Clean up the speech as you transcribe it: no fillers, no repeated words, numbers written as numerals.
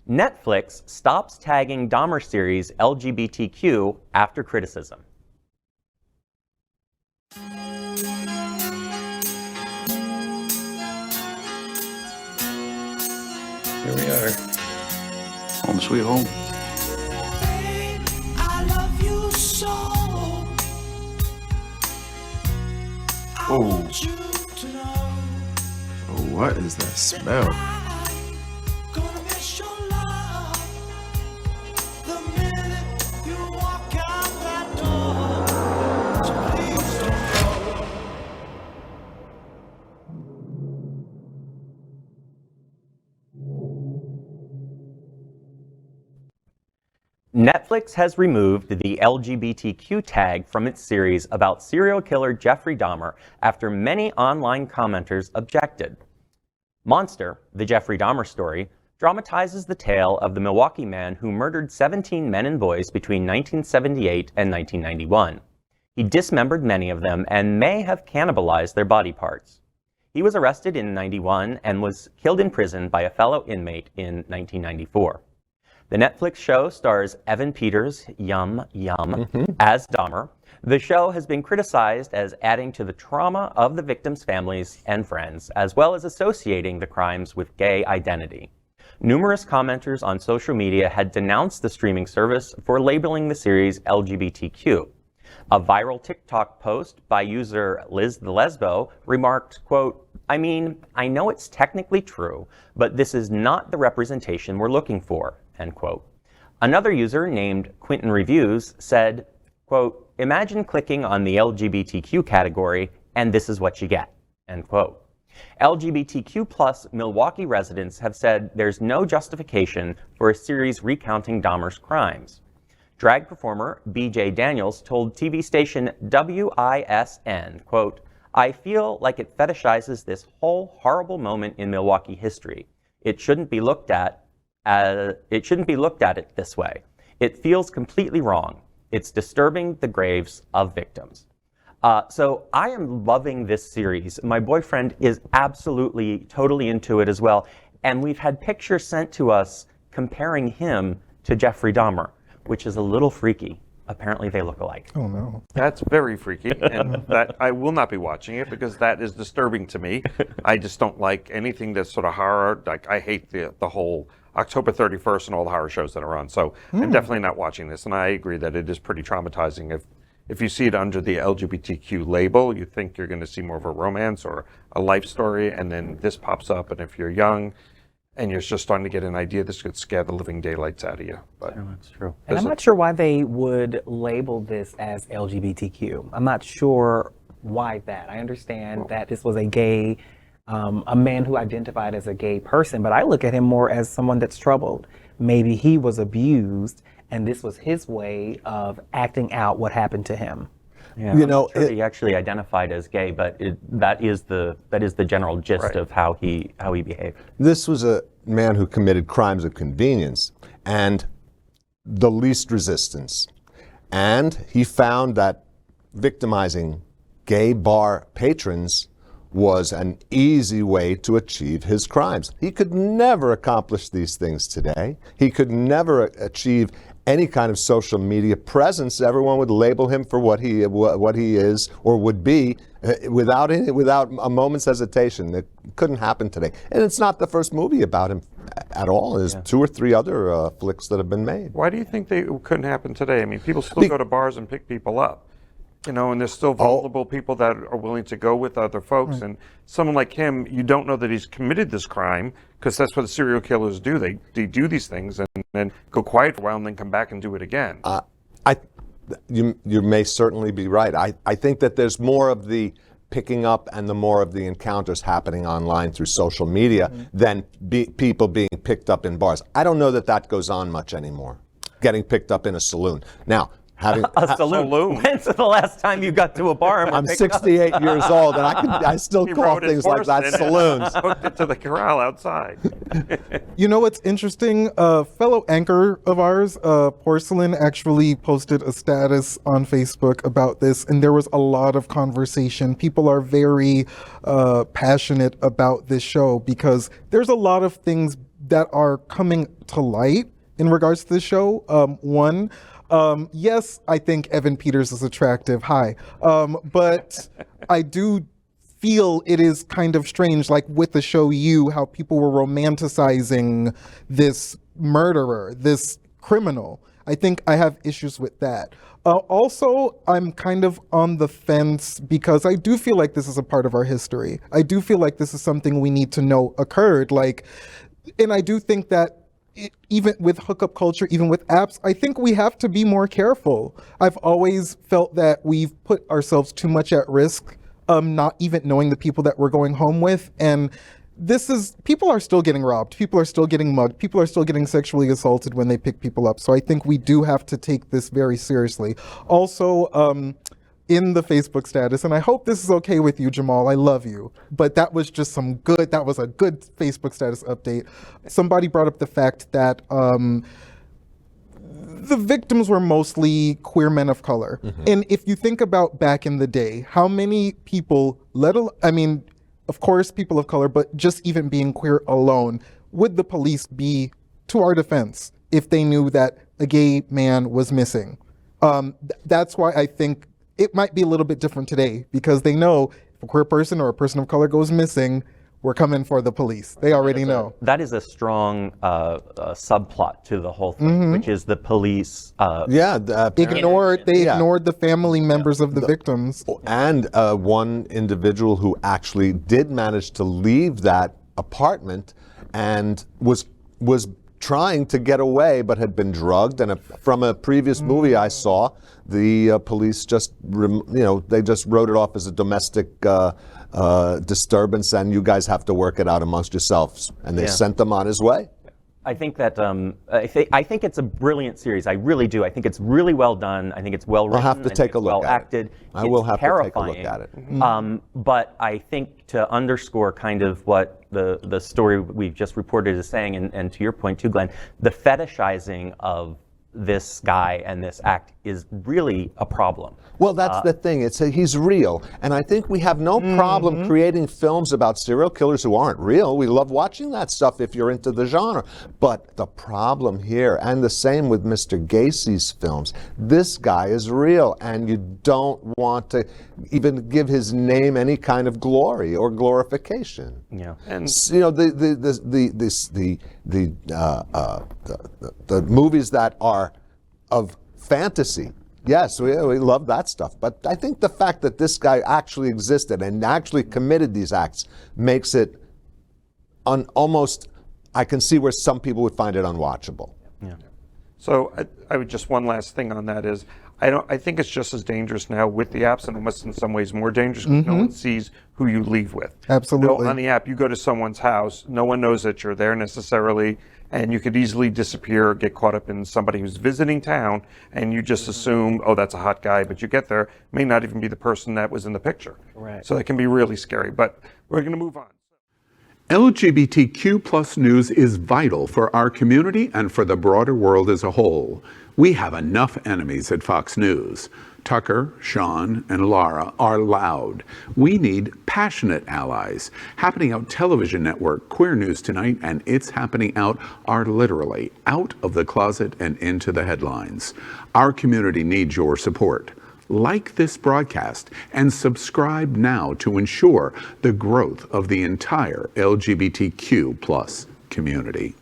Netflix stops tagging Dahmer series LGBTQ after criticism. Here we are. Home sweet home. I love you so. I want you to know. Oh, what is that smell? I'm gonna miss your love the minute you walk out that door. So please don't go. Netflix has removed the LGBTQ tag from its series about serial killer Jeffrey Dahmer after many online commenters objected. Monster, the Jeffrey Dahmer Story, dramatizes the tale of the Milwaukee man who murdered 17 men and boys between 1978 and 1991. He dismembered many of them and may have cannibalized their body parts. He was arrested in 91 and was killed in prison by a fellow inmate in 1994. The Netflix show stars Evan Peters, as Dahmer. The show has been criticized as adding to the trauma of the victims' families and friends, as well as associating the crimes with gay identity. Numerous commenters on social media had denounced the streaming service for labeling the series LGBTQ. A viral TikTok post by user Liz the Lesbo remarked, quote, "I mean, I know it's technically true, but this is not the representation we're looking for," end quote. Another user named Quentin Reviews said, quote, "Imagine clicking on the LGBTQ category and this is what you get," end quote. LGBTQ plus Milwaukee residents have said there's no justification for a series recounting Dahmer's crimes. Drag performer BJ Daniels told TV station WISN, quote, "I feel like it fetishizes this whole horrible moment in Milwaukee history. It shouldn't be looked at it this way. It feels completely wrong. It's disturbing the graves of victims." So I am loving this series. My boyfriend is absolutely, totally into it as well. And we've had pictures sent to us comparing him to Jeffrey Dahmer, which is a little freaky. Apparently they look alike. Oh no. That's very freaky, and that I will not be watching it because that is disturbing to me. I just don't like anything that's sort of horror. Like I hate the whole October 31st and all the horror shows that are on. So I'm definitely not watching this, and I agree that it is pretty traumatizing. If you see it under the LGBTQ label, you think you're going to see more of a romance or a life story, and then this pops up, and if you're young and you're just starting to get an idea, this could scare the living daylights out of you. But that's true. And I'm not sure why they would label this as LGBTQ. I'm not sure why that. I understand that this was a gay, a man who identified as a gay person, but I look at him more as someone that's troubled. Maybe he was abused, and this was his way of acting out what happened to him. Yeah, I'm not sure he actually identified as gay, but that is the general gist of how he behaved. This was a man who committed crimes of convenience and the least resistance. And he found that victimizing gay bar patrons was an easy way to achieve his crimes. He could never accomplish these things today. He could never achieve any kind of social media presence. Everyone would label him for what he is or would be without a moment's hesitation. It couldn't happen today. And it's not the first movie about him at all. There's 2 or 3 other flicks that have been made. why do you think they couldn't happen today? I mean, people still go to bars and pick people up. You know, and there's still vulnerable people that are willing to go with other folks. And someone like him, you don't know that he's committed this crime because that's what the serial killers do. They do these things and then go quiet for a while and then come back and do it again. You may certainly be right. I think that there's more of the picking up and the more of the encounters happening online through social media than people being picked up in bars. I don't know that goes on much anymore, getting picked up in a saloon. Now, having a saloon. When's the last time you got to a bar? I'm 68 years old, and I still call things like that saloons. Hooked it to the corral outside. You know what's interesting? A fellow anchor of ours, Porcelain, actually posted a status on Facebook about this, and there was a lot of conversation. People are very passionate about this show because there's a lot of things that are coming to light in regards to the show. One, yes, I think Evan Peters is attractive. Hi. But I do feel it is kind of strange, like with the show You, how people were romanticizing this murderer, this criminal. I think I have issues with that. Also, I'm kind of on the fence because I do feel like this is a part of our history. I do feel like this is something we need to know occurred. And I do think that even with hookup culture, even with apps, I think we have to be more careful. I've always felt that we've put ourselves too much at risk, not even knowing the people that we're going home with. And people are still getting robbed. People are still getting mugged. People are still getting sexually assaulted when they pick people up. So I think we do have to take this very seriously. Also, in the Facebook status, and I hope this is okay with you, Jamal, I love you, but that was a good Facebook status update. Somebody brought up the fact that the victims were mostly queer men of color. And if you think about back in the day, how many people, of course, people of color, but just even being queer alone, would the police be to our defense if they knew that a gay man was missing? That's why I think it might be a little bit different today, because they know if a queer person or a person of color goes missing, we're coming for the police. They already know. That is a strong subplot to the whole thing, which is the police. Ignored the family members of the victims. And one individual who actually did manage to leave that apartment and was trying to get away, but had been drugged. And from a previous movie I saw, the police they just wrote it off as a domestic disturbance, and you guys have to work it out amongst yourselves. And they sent them on his way. I think that I think it's a brilliant series. I really do. I think it's really well done. I think it's well written. I'll have to take a look well at acted. it. I will have to take a look at it. But I think to underscore kind of what the story we've just reported is saying, and to your point too, Glenn, the fetishizing of this guy and this act is really a problem. Well, that's the thing. He's real. And I think we have no problem creating films about serial killers who aren't real. We love watching that stuff if you're into the genre. But the problem here, and the same with Mr. Gacy's films, this guy is real, and you don't want to even give his name any kind of glory or glorification. Yeah. And the movies that are of fantasy, yes, we love that stuff. But I think the fact that this guy actually existed and actually committed these acts makes it almost, I can see where some people would find it unwatchable. Yeah. So I would just, one last thing on that is, I think it's just as dangerous now with the apps, and almost in some ways more dangerous because no one sees who you leave with. Absolutely. On the app, you go to someone's house, no one knows that you're there necessarily, and you could easily disappear, get caught up in somebody who's visiting town, and you just assume, oh, that's a hot guy, but you get there, may not even be the person that was in the picture. Right. So that can be really scary, but we're going to move on. LGBTQ plus news is vital for our community and for the broader world as a whole. We have enough enemies at Fox News. Tucker, Sean, and Laura are loud. We need passionate allies. Happening Out Television Network, Queer News Tonight, and It's Happening Out are literally out of the closet and into the headlines. Our community needs your support. Like this broadcast and subscribe now to ensure the growth of the entire LGBTQ plus community.